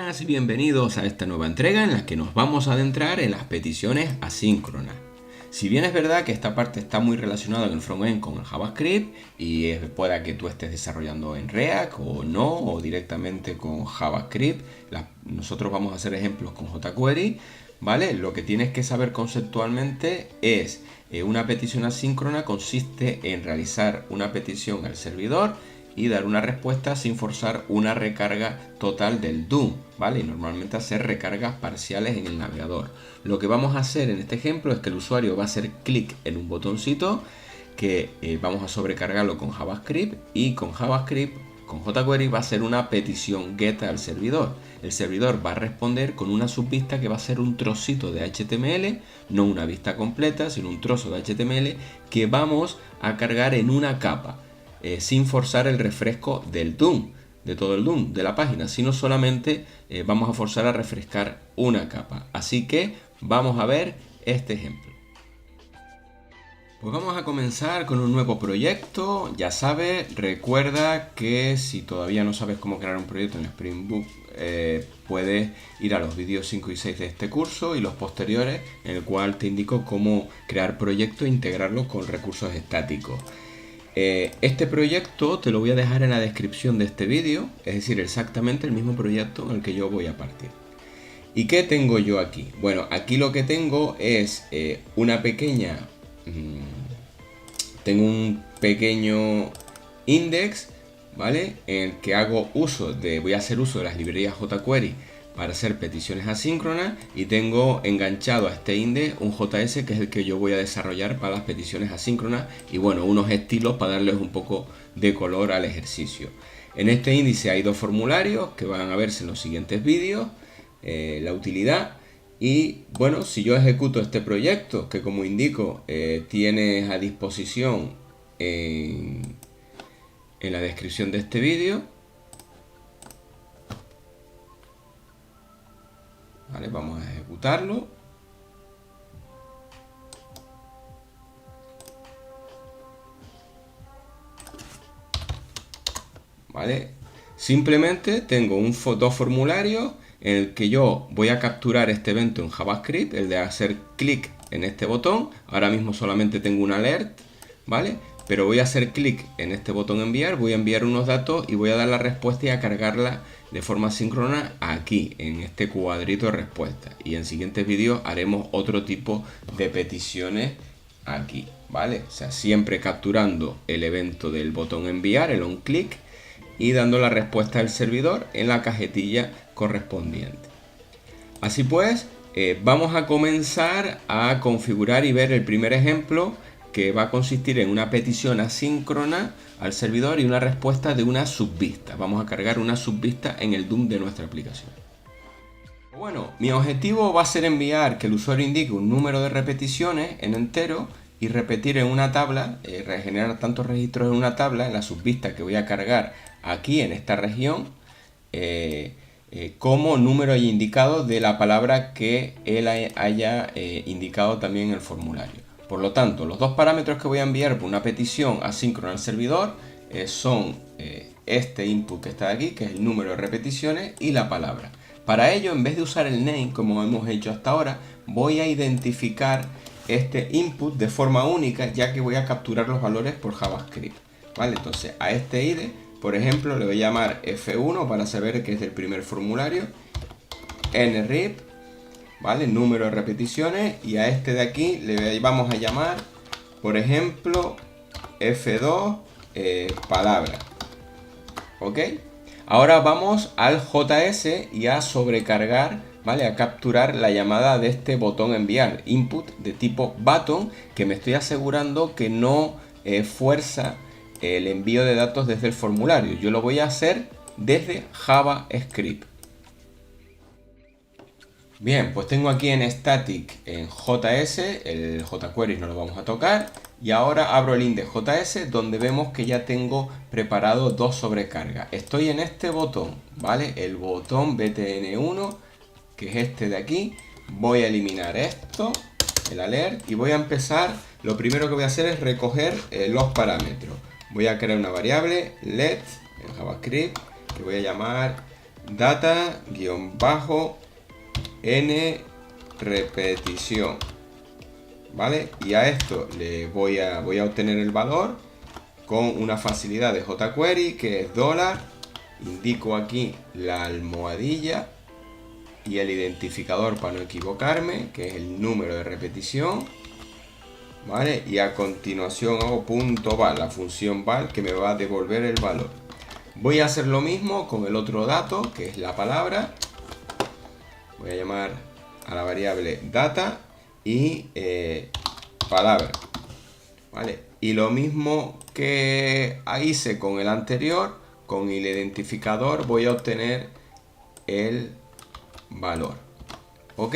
Buenas y bienvenidos a esta nueva entrega en la que nos vamos a adentrar en las peticiones asíncronas. Si bien es verdad que esta parte está muy relacionada en el frontend con el JavaScript y pueda que tú estés desarrollando en React o no, o directamente con JavaScript, nosotros vamos a hacer ejemplos con jQuery, ¿vale? Lo que tienes que saber conceptualmente es una petición asíncrona consiste en realizar una petición al servidor y dar una respuesta sin forzar una recarga total del DOM, ¿vale? Y normalmente hacer recargas parciales en el navegador. Lo que vamos a hacer en este ejemplo es que el usuario va a hacer clic en un botoncito que vamos a sobrecargarlo con JavaScript y con JavaScript, con jQuery va a ser una petición GET al servidor. El servidor va a responder con una subvista que va a ser un trocito de HTML, no una vista completa, sino un trozo de HTML que vamos a cargar en una capa. Sin forzar el refresco del DOM, de todo el DOM de la página, sino solamente vamos a forzar a refrescar una capa. Así que vamos a ver este ejemplo. Pues vamos a comenzar con un nuevo proyecto. Ya sabes, recuerda que si todavía no sabes cómo crear un proyecto en Spring Boot, puedes ir a los vídeos 5 y 6 de este curso y los posteriores, en el cual te indico cómo crear proyectos e integrarlos con recursos estáticos. Este proyecto te lo voy a dejar en la descripción de este vídeo, es decir, exactamente el mismo proyecto en el que yo voy a partir. ¿Y qué tengo yo aquí? Bueno, aquí lo que tengo es una pequeña... tengo un pequeño index, ¿vale? En el que voy a hacer uso de las librerías jQuery para hacer peticiones asíncronas y tengo enganchado a este index un JS que es el que yo voy a desarrollar para las peticiones asíncronas y bueno, unos estilos para darles un poco de color al ejercicio. En este índice hay dos formularios que van a verse en los siguientes vídeos, la utilidad y bueno, si yo ejecuto este proyecto que como indico tienes a disposición en la descripción de este vídeo. Vale, vamos a ejecutarlo. Vale, simplemente tengo dos formularios en el que yo voy a capturar este evento en JavaScript, el de hacer clic en este botón. Ahora mismo solamente tengo un alert, ¿vale? Pero voy a hacer clic en este botón enviar, voy a enviar unos datos y voy a dar la respuesta y a cargarla de forma síncrona aquí, en este cuadrito de respuesta. Y en siguientes vídeos haremos otro tipo de peticiones aquí, ¿vale? O sea, siempre capturando el evento del botón enviar, el onClick, y dando la respuesta al servidor en la cajetilla correspondiente. Así pues, vamos a comenzar a configurar y ver el primer ejemplo, que va a consistir en una petición asíncrona al servidor y una respuesta de una subvista. Vamos a cargar una subvista en el DOM de nuestra aplicación. Bueno, mi objetivo va a ser enviar que el usuario indique un número de repeticiones en entero y repetir en una tabla, regenerar tantos registros en una tabla, en la subvista que voy a cargar aquí en esta región, como número haya indicado de la palabra que él haya indicado también en el formulario. Por lo tanto, los dos parámetros que voy a enviar por una petición asíncrona al servidor son este input que está aquí, que es el número de repeticiones, y la palabra. Para ello, en vez de usar el name como hemos hecho hasta ahora, voy a identificar este input de forma única, ya que voy a capturar los valores por JavaScript. ¿Vale? Entonces, a este id, por ejemplo, le voy a llamar F1 para saber que es del primer formulario, nrep, ¿vale? Número de repeticiones, y a este de aquí le vamos a llamar, por ejemplo, F2 palabra. ¿Ok? Ahora vamos al JS y a sobrecargar, ¿vale? A capturar la llamada de este botón enviar, input de tipo button, que me estoy asegurando que no fuerza el envío de datos desde el formulario. Yo lo voy a hacer desde JavaScript. Bien, pues tengo aquí en static en JS, el jQuery no lo vamos a tocar, y ahora abro el index JS donde vemos que ya tengo preparado dos sobrecargas. Estoy en este botón, ¿vale? El botón btn1, que es este de aquí. Voy a eliminar esto, el alert, y voy a empezar. Lo primero que voy a hacer es recoger los parámetros. Voy a crear una variable let en JavaScript que voy a llamar data-n repetición, ¿vale? Y a esto le voy a obtener el valor con una facilidad de jQuery que es $, indico aquí la almohadilla y el identificador para no equivocarme, que es el número de repetición, ¿vale? Y a continuación hago .val, la función val que me va a devolver el valor. Voy a hacer lo mismo con el otro dato, que es la palabra. Voy a llamar a la variable data y palabra, ¿vale? Y lo mismo que hice con el anterior, con el identificador voy a obtener el valor, ¿ok?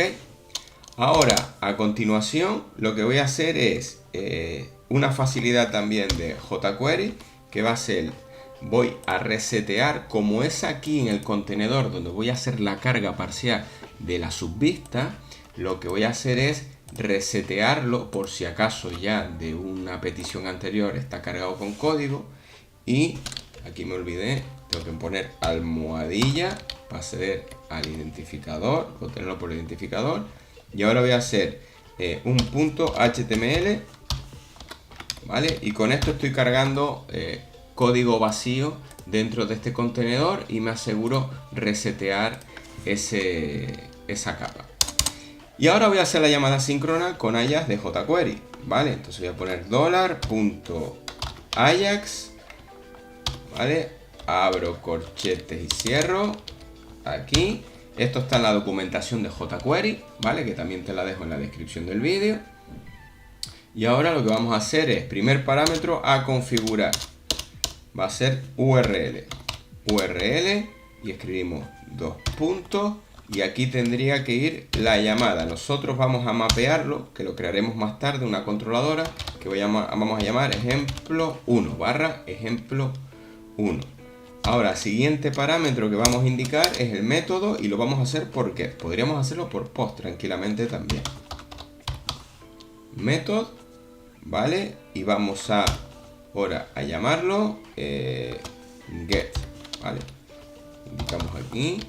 Ahora, a continuación, lo que voy a hacer es una facilidad también de jQuery, que va a ser, voy a resetear, como es aquí en el contenedor donde voy a hacer la carga parcial de la subvista, lo que voy a hacer es resetearlo por si acaso ya de una petición anterior está cargado con código. Y aquí me olvidé, tengo que poner almohadilla para acceder al identificador, obtenerlo por el identificador. Y ahora voy a hacer un punto HTML, ¿vale? Y con esto estoy cargando código vacío dentro de este contenedor y me aseguro resetear esa capa. Y ahora voy a hacer la llamada síncrona con Ajax de jQuery, ¿vale? Entonces voy a poner $.ajax, ¿vale? Abro corchetes y cierro aquí. Esto está en la documentación de jQuery, ¿vale? Que también te la dejo en la descripción del vídeo. Y ahora lo que vamos a hacer es, primer parámetro a configurar, va a ser URL y escribimos 2 puntos. Y aquí tendría que ir la llamada. Nosotros vamos a mapearlo, que lo crearemos más tarde, una controladora que vamos a llamar ejemplo 1 barra ejemplo 1. Ahora, siguiente parámetro que vamos a indicar es el método y lo vamos a hacer por get. Podríamos hacerlo por post tranquilamente también. Method, ¿vale? Y vamos ahora a llamarlo get, ¿vale? Indicamos aquí.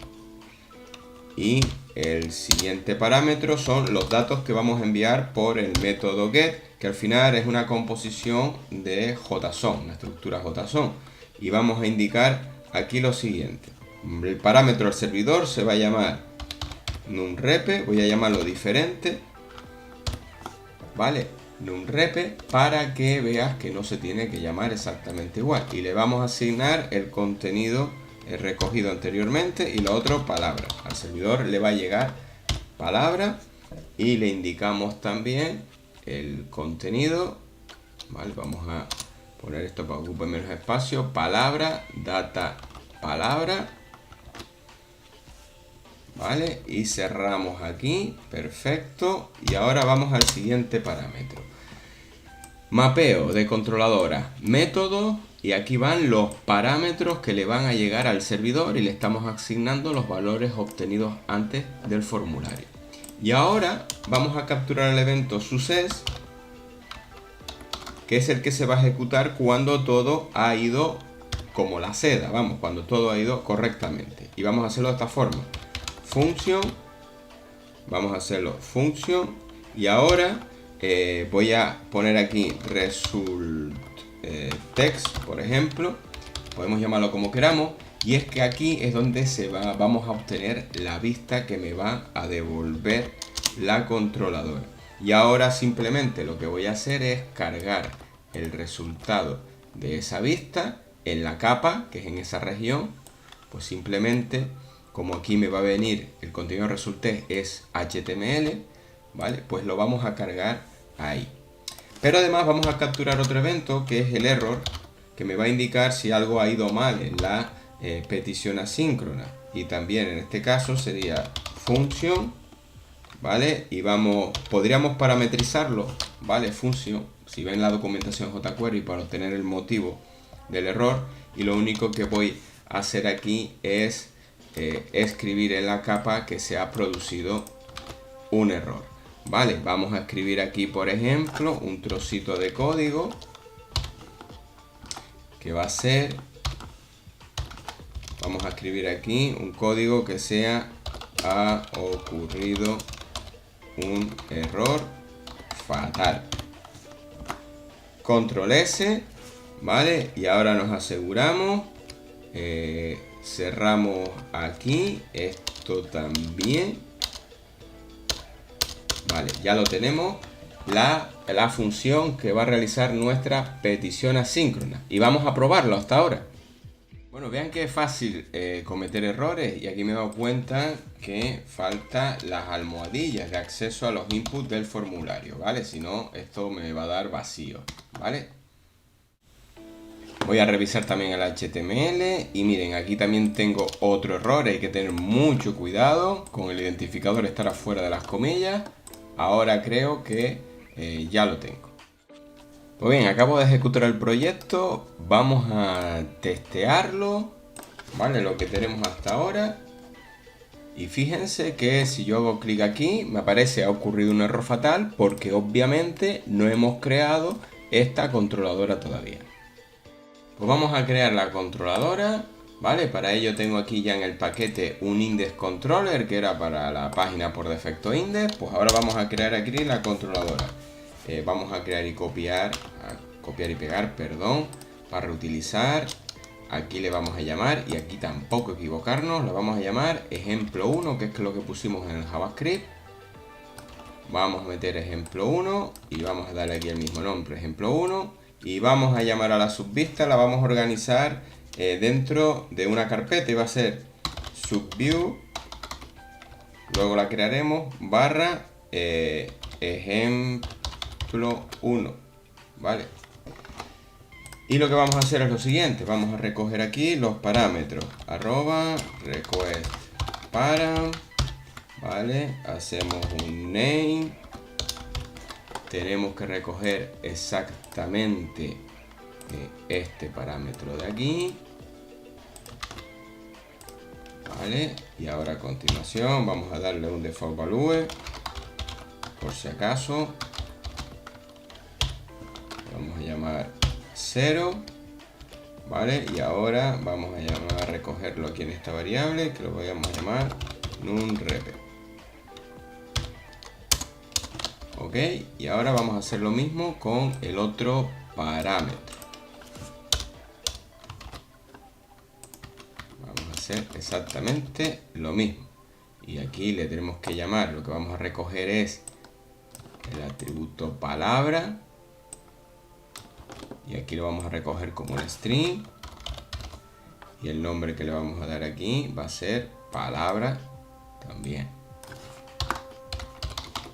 Y el siguiente parámetro son los datos que vamos a enviar por el método get, que al final es una composición de JSON, una estructura JSON. Y vamos a indicar aquí lo siguiente. El parámetro del servidor se va a llamar numrepe, voy a llamarlo diferente, ¿vale? Numrepe, para que veas que no se tiene que llamar exactamente igual. Y le vamos a asignar el contenido recogido anteriormente y lo otro palabra. Al servidor le va a llegar palabra y le indicamos también el contenido, ¿vale? Vamos a poner esto para que ocupe menos espacio, palabra, data, palabra, ¿vale? Y cerramos aquí, perfecto. Y ahora vamos al siguiente parámetro, mapeo de controladora, método. Y aquí van los parámetros que le van a llegar al servidor y le estamos asignando los valores obtenidos antes del formulario. Y ahora vamos a capturar el evento success, que es el que se va a ejecutar cuando todo ha ido como la seda, vamos, cuando todo ha ido correctamente. Y vamos a hacerlo de esta forma. Function, vamos a hacerlo function. Y ahora voy a poner aquí result text, por ejemplo, podemos llamarlo como queramos, y es que aquí es donde vamos a obtener la vista que me va a devolver la controladora. Y ahora simplemente lo que voy a hacer es cargar el resultado de esa vista en la capa que es en esa región. Pues simplemente, como aquí me va a venir el contenido resulté es HTML, ¿vale? Pues lo vamos a cargar ahí. Pero además vamos a capturar otro evento que es el error, que me va a indicar si algo ha ido mal en la petición asíncrona. Y también en este caso sería function, ¿vale? Y podríamos parametrizarlo, ¿vale? Function, si ven la documentación jQuery, para obtener el motivo del error. Y lo único que voy a hacer aquí es escribir en la capa que se ha producido un error. Vale, vamos a escribir aquí, por ejemplo, un trocito de código que va a ser Vamos a escribir aquí un código que sea: ha ocurrido un error fatal. Control S, ¿vale? Y ahora nos aseguramos. Cerramos aquí. Esto también. Vale, ya lo tenemos. La función que va a realizar nuestra petición asíncrona. Y vamos a probarlo hasta ahora. Bueno, vean que es fácil cometer errores, y aquí me he dado cuenta que falta las almohadillas de acceso a los inputs del formulario, ¿vale? Si no, esto me va a dar vacío, ¿vale? Voy a revisar también el HTML y miren, aquí también tengo otro error. Hay que tener mucho cuidado con el identificador estar afuera de las comillas. Ahora creo que ya lo tengo. Pues bien, acabo de ejecutar el proyecto, vamos a testearlo, ¿vale? Lo que tenemos hasta ahora. Y fíjense que si yo hago clic aquí, me aparece: ha ocurrido un error fatal, porque obviamente no hemos creado esta controladora todavía. Pues vamos a crear la controladora, ¿vale? Para ello tengo aquí ya en el paquete un index controller, que era para la página por defecto index. Pues ahora vamos a crear aquí la controladora. Vamos a crear y copiar y pegar, perdón, para reutilizar. Aquí le vamos a llamar, y aquí tampoco equivocarnos, le vamos a llamar ejemplo 1, que es lo que pusimos en el JavaScript. Vamos a meter ejemplo 1 y vamos a darle aquí el mismo nombre, ejemplo 1. Y vamos a llamar a la subvista, la vamos a organizar dentro de una carpeta, y va a ser subview. Luego la crearemos barra ejemplo 1, ¿vale? Y lo que vamos a hacer es lo siguiente: vamos a recoger aquí los parámetros @request param, ¿vale? Hacemos un name. Tenemos que recoger exactamente este parámetro de aquí, ¿vale? Y ahora a continuación vamos a darle un default value por si acaso. Vamos a llamar 0, ¿vale? Y ahora vamos a recogerlo aquí en esta variable, que lo vamos a llamar nunRep. Ok, y ahora vamos a hacer lo mismo con el otro parámetro. Vamos a hacer exactamente lo mismo. Y aquí le tenemos que llamar, lo que vamos a recoger es el atributo palabra. Y aquí lo vamos a recoger como un string. Y el nombre que le vamos a dar aquí va a ser palabra también.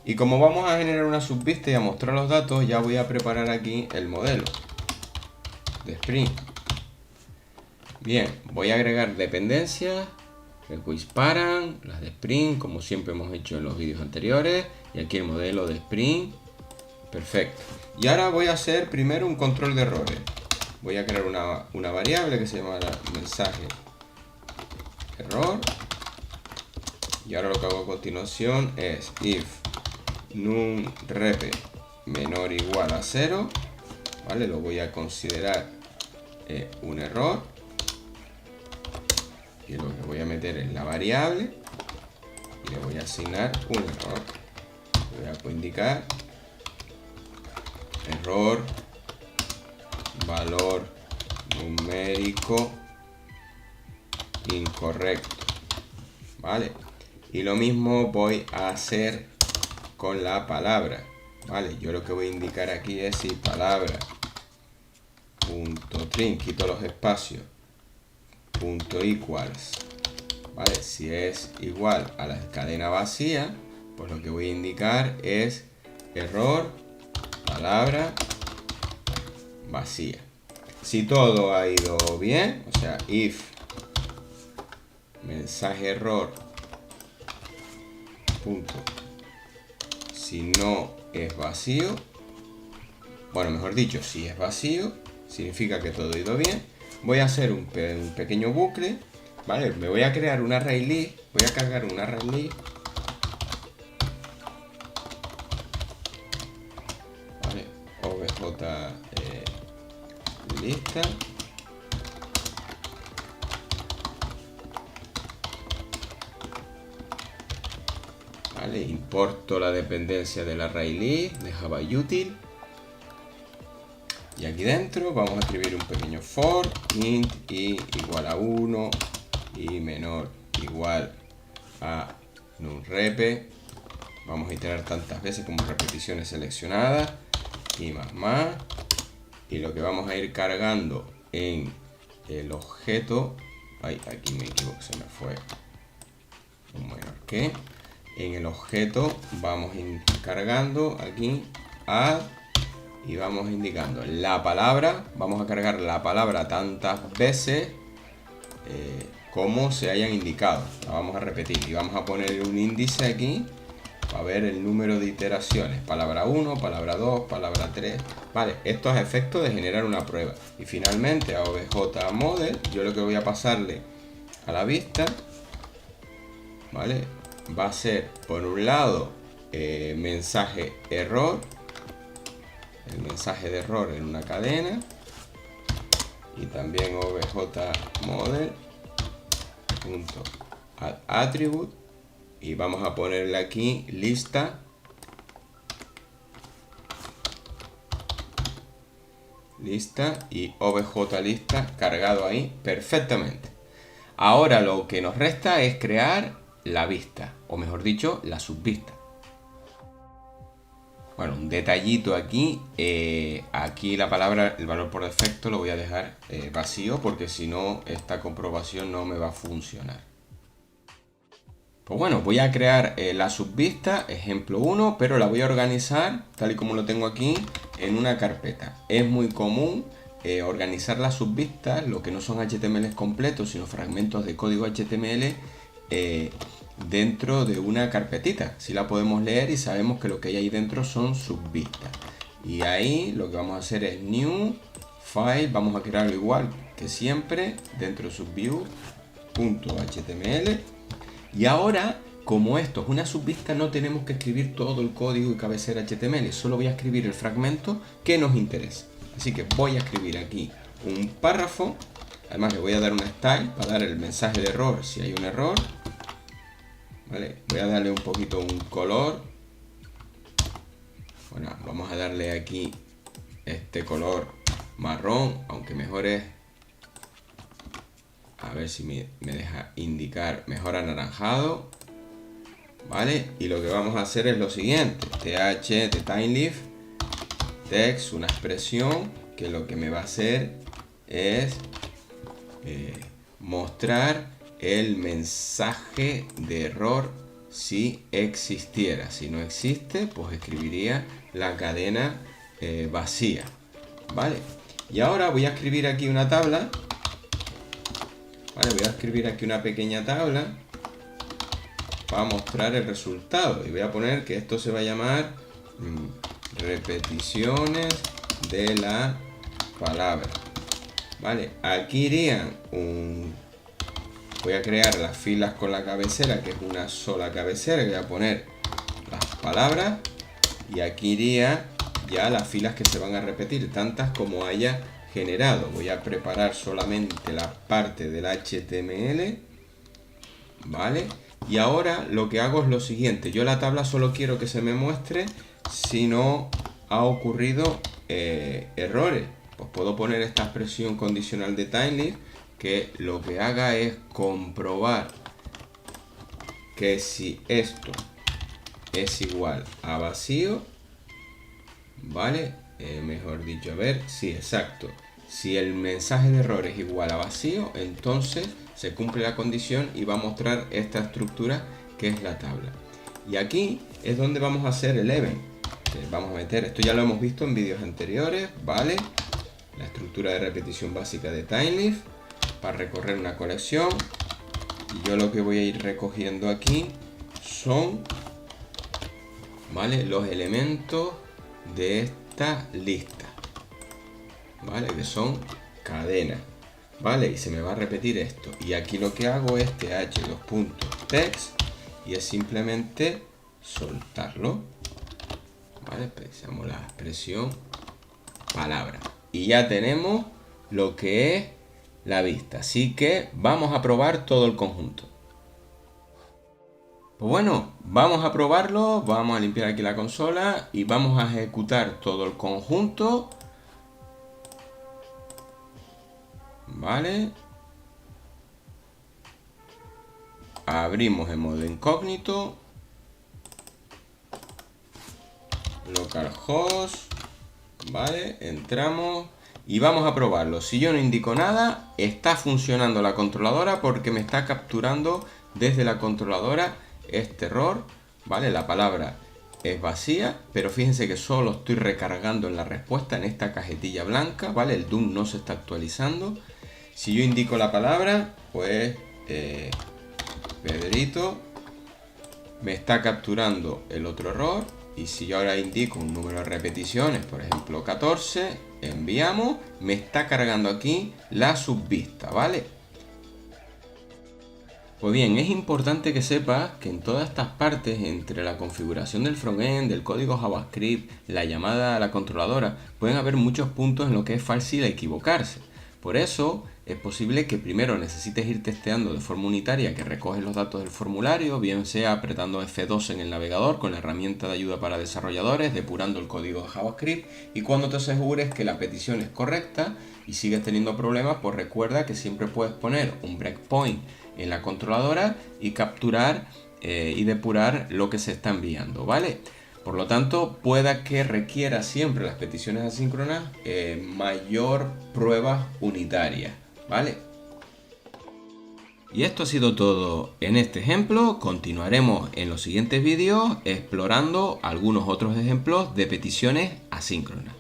Y como vamos a generar una subvista y a mostrar los datos, ya voy a preparar aquí el modelo de Spring. Bien, voy a agregar dependencias, request param, las de Spring, como siempre hemos hecho en los vídeos anteriores. Y aquí el modelo de Spring. Perfecto. Y ahora voy a hacer primero un control de errores. Voy a crear una variable que se llama mensaje error. Y ahora lo que hago a continuación es if nunRep menor o igual a 0, ¿vale? Lo voy a considerar un error. Y lo que voy a meter es la variable y le voy a asignar un error. Le voy a indicar error valor numérico incorrecto, ¿vale? Y lo mismo voy a hacer con la palabra, ¿vale? Yo lo que voy a indicar aquí es si palabra punto trim, quito los espacios, punto equals, ¿vale? Si es igual a la cadena vacía, pues lo que voy a indicar es error palabra vacía. Si todo ha ido bien, o sea, if mensaje error punto, si no es vacío, bueno, mejor dicho, si es vacío, significa que todo ha ido bien. Voy a hacer un pequeño bucle, ¿vale? Me voy a crear una array list, voy a cargar una array list, ¿vale? obj lista, Importo la dependencia del array list de Java Util. Y aquí dentro vamos a escribir un pequeño for int i igual a 1 y menor igual a nunrepe. Vamos a iterar tantas veces como repeticiones seleccionadas y más. Y lo que vamos a ir cargando en el objeto, ay, aquí me equivoco, se me fue un menor que. En el objeto vamos a ir cargando aquí add y vamos indicando la palabra. Vamos a cargar la palabra tantas veces como se hayan indicado. La vamos a repetir y vamos a poner un índice aquí para ver el número de iteraciones. Palabra 1, palabra 2, palabra 3. Vale, esto es a efecto de generar una prueba. Y finalmente a obj model, yo lo que voy a pasarle a la vista, ¿vale? Va a ser, por un lado, mensaje error. El mensaje de error en una cadena. Y también obj model punto add attribute. Y vamos a ponerle aquí lista. Lista y obj lista cargado ahí perfectamente. Ahora lo que nos resta es crear la vista, o mejor dicho, la subvista. Bueno, un detallito aquí. Aquí la palabra, el valor por defecto lo voy a dejar vacío porque si no esta comprobación no me va a funcionar. Pues bueno, voy a crear la subvista, ejemplo 1, pero la voy a organizar, tal y como lo tengo aquí, en una carpeta. Es muy común organizar las subvistas, lo que no son HTML completos, sino fragmentos de código HTML, dentro de una carpetita. Si la podemos leer y sabemos que lo que hay ahí dentro son subvistas. Y ahí lo que vamos a hacer es new file, vamos a crearlo igual que siempre, dentro de subview.html. Y ahora, como esto es una subvista, no tenemos que escribir todo el código y cabecera HTML, solo voy a escribir el fragmento que nos interesa. Así que voy a escribir aquí un párrafo, además le voy a dar una style para dar el mensaje de error si hay un error. Vale, voy a darle un poquito un color. Bueno, vamos a darle aquí este color marrón, aunque mejor es, a ver si me deja indicar, mejor anaranjado. Vale, y lo que vamos a hacer es lo siguiente: th de TimeLeaf text, una expresión que lo que me va a hacer es mostrar el mensaje de error si existiera. Si no existe, pues escribiría la cadena vacía. Vale, y ahora voy a escribir aquí una tabla. Vale, voy a escribir aquí una pequeña tabla para mostrar el resultado y voy a poner que esto se va a llamar repeticiones de la palabra. Vale, aquí irían voy a crear las filas con la cabecera, que es una sola cabecera, voy a poner las palabras y aquí iría ya las filas que se van a repetir, tantas como haya generado. Voy a preparar solamente la parte del HTML, ¿vale? Y ahora lo que hago es lo siguiente: yo la tabla solo quiero que se me muestre si no ha ocurrido errores. Pues puedo poner esta expresión condicional de TimeLeaf que lo que haga es comprobar que si esto es igual a vacío, ¿vale? Mejor dicho, a ver, sí, exacto. Si el mensaje de error es igual a vacío, entonces se cumple la condición y va a mostrar esta estructura que es la tabla. Y aquí es donde vamos a hacer el event. Vamos a meter, esto ya lo hemos visto en vídeos anteriores, ¿vale? La estructura de repetición básica de TimeLeaf para recorrer una colección. Y yo lo que voy a ir recogiendo aquí son, ¿vale?, los elementos de esta lista, ¿vale?, que son cadenas, ¿vale? Y se me va a repetir esto. Y aquí lo que hago es th2.text y es simplemente soltarlo, ¿vale? Precisamos la expresión palabra. Y ya tenemos lo que es la vista. Así que vamos a probar todo el conjunto. Pues bueno, vamos a probarlo, vamos a limpiar aquí la consola y vamos a ejecutar todo el conjunto. Vale. Abrimos en modo incógnito. Localhost. Vale, entramos y vamos a probarlo. Si yo no indico nada, está funcionando la controladora porque me está capturando desde la controladora este error. Vale, la palabra es vacía, pero fíjense que solo estoy recargando en la respuesta en esta cajetilla blanca. Vale, el DOM no se está actualizando. Si yo indico la palabra, pues Pedrito, me está capturando el otro error. Y si yo ahora indico un número de repeticiones, por ejemplo 14, enviamos, me está cargando aquí la subvista, ¿vale? Pues bien, es importante que sepas que en todas estas partes, entre la configuración del frontend, del código JavaScript, la llamada a la controladora, pueden haber muchos puntos en lo que es fácil equivocarse. Por eso, es posible que primero necesites ir testeando de forma unitaria que recoges los datos del formulario, bien sea apretando F2 en el navegador con la herramienta de ayuda para desarrolladores, depurando el código de JavaScript, y cuando te asegures que la petición es correcta y sigues teniendo problemas, pues recuerda que siempre puedes poner un breakpoint en la controladora y capturar y depurar lo que se está enviando, ¿vale? Por lo tanto, pueda que requiera siempre las peticiones asíncronas mayor pruebas unitarias, ¿vale? Y esto ha sido todo en este ejemplo. Continuaremos en los siguientes vídeos explorando algunos otros ejemplos de peticiones asíncronas.